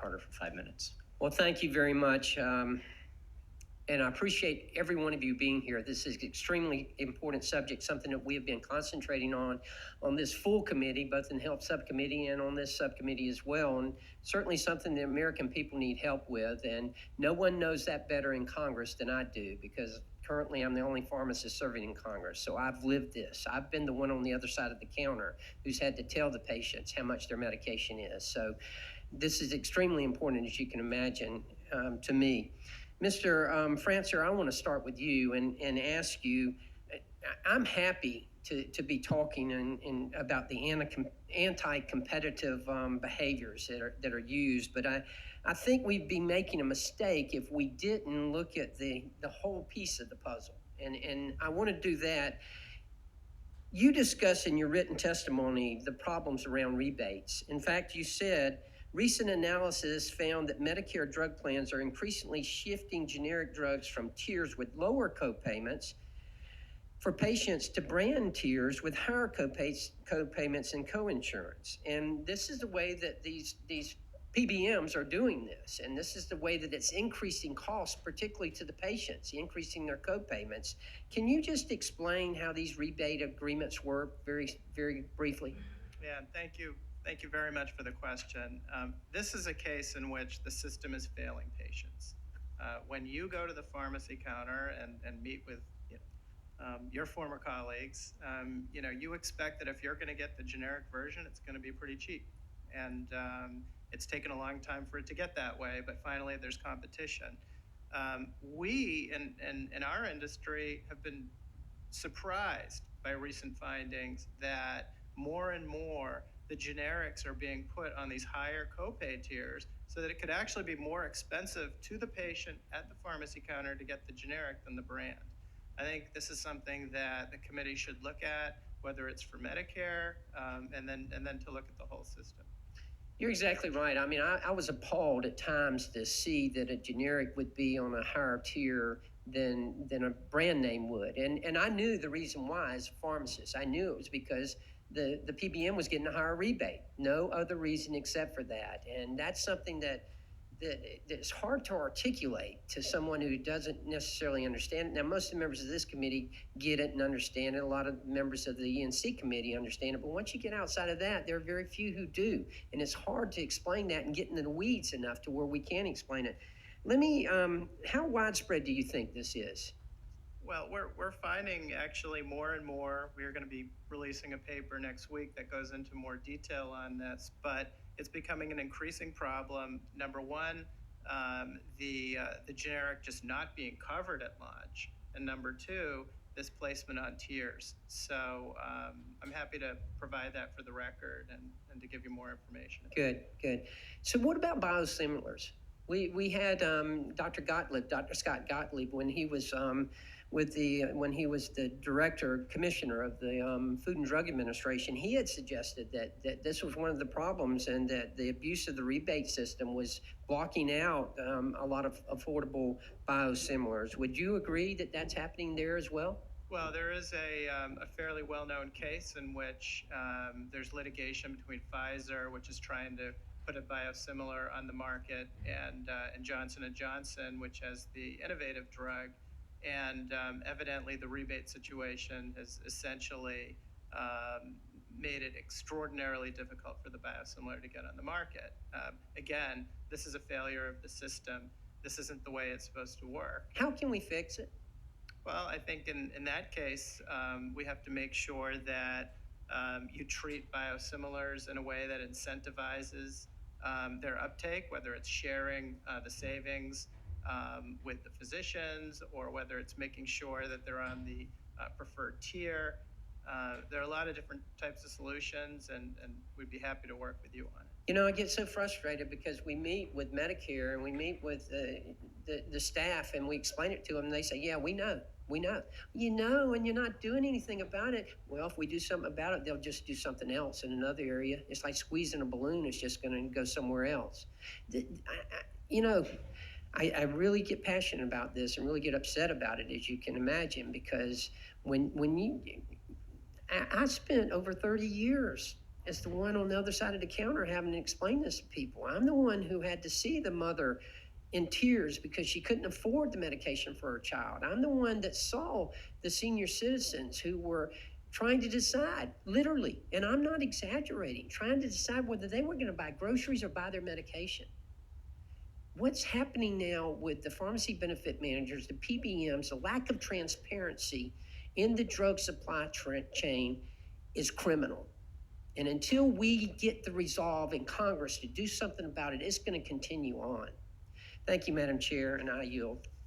Carter for 5 minutes. Well, thank you very much. And I appreciate every one of you being here. This is an extremely important subject, something that we have been concentrating on this full committee, both in Health Subcommittee and on this subcommittee as well. And certainly something the American people need help with. And no one knows that better in Congress than I do, because currently I'm the only pharmacist serving in Congress. So I've lived this. I've been the one on the other side of the counter who's had to tell the patients how much their medication is. So this is extremely important, as you can imagine, to me. Mr. Francer, I want to start with you and ask you, I'm happy to be talking about the anti-competitive behaviors that are used, but I think we'd be making a mistake if we didn't look at the whole piece of the puzzle. And I want to do that. You discuss in your written testimony the problems around rebates. In fact, you said, recent analysis found that Medicare drug plans are increasingly shifting generic drugs from tiers with lower copayments for patients to brand tiers with higher copayments and coinsurance. And this is the way that these PBMs are doing this, and this is the way that it's increasing costs, particularly to the patients, increasing their copayments. Can you just explain how these rebate agreements work very, very briefly? Yeah, thank you. Thank you very much for the question. This is a case in which the system is failing patients. When you go to the pharmacy counter and meet with your former colleagues, you expect that if you're going to get the generic version, it's going to be pretty cheap. And it's taken a long time for it to get that way, but finally there's competition. We in our industry have been surprised by recent findings that more and more the generics are being put on these higher copay tiers so that it could actually be more expensive to the patient at the pharmacy counter to get the generic than the brand. I think this is something that the committee should look at, whether it's for Medicare, and then to look at the whole system. You're exactly right. I mean, I was appalled at times to see that a generic would be on a higher tier than a brand name would. And I knew the reason why as a pharmacist. I knew it was because the PBM was getting a higher rebate. No other reason except for that. And that's something that's hard to articulate to someone who doesn't necessarily understand it. Now, most of the members of this committee get it and understand it. A lot of members of the E&C committee understand it. But once you get outside of that, there are very few who do. And it's hard to explain that and get into the weeds enough to where we can explain it. How widespread do you think this is? Well, we're finding actually more and more. We're going to be releasing a paper next week that goes into more detail on this, but it's becoming an increasing problem. Number one, the generic just not being covered at launch, and number two, this placement on tiers. So I'm happy to provide that for the record and to give you more information. Good. So what about biosimilars? We had Dr. Scott Gottlieb, when he was when he was the commissioner of the Food and Drug Administration. He had suggested that this was one of the problems, and that the abuse of the rebate system was blocking out a lot of affordable biosimilars. Would you agree that that's happening there as well? Well, there is a fairly well-known case in which there's litigation between Pfizer, which is trying to put a biosimilar on the market, and Johnson & Johnson, which has the innovative drug. And evidently the rebate situation has essentially made it extraordinarily difficult for the biosimilar to get on the market. Again, this is a failure of the system. This isn't the way it's supposed to work. How can we fix it? Well, I think in that case, we have to make sure that you treat biosimilars in a way that incentivizes their uptake, whether it's sharing the savings with the physicians, or whether it's making sure that they're on the preferred tier. There are a lot of different types of solutions, and we'd be happy to work with you on it. You know, I get so frustrated because we meet with Medicare and we meet with the staff, and we explain it to them, and they say, yeah, we know. You know, and you're not doing anything about it. Well, if we do something about it, they'll just do something else in another area. It's like squeezing a balloon. It's just going to go somewhere else. I really get passionate about this and really get upset about it, as you can imagine, because I spent over 30 years as the one on the other side of the counter having to explain this to people. I'm the one who had to see the mother in tears because she couldn't afford the medication for her child. I'm the one that saw the senior citizens who were trying to decide, literally, and I'm not exaggerating, trying to decide whether they were going to buy groceries or buy their medication. What's happening now with the pharmacy benefit managers, the PBMs, the lack of transparency in the drug supply chain is criminal. And until we get the resolve in Congress to do something about it, it's going to continue on. Thank you, Madam Chair, and I yield.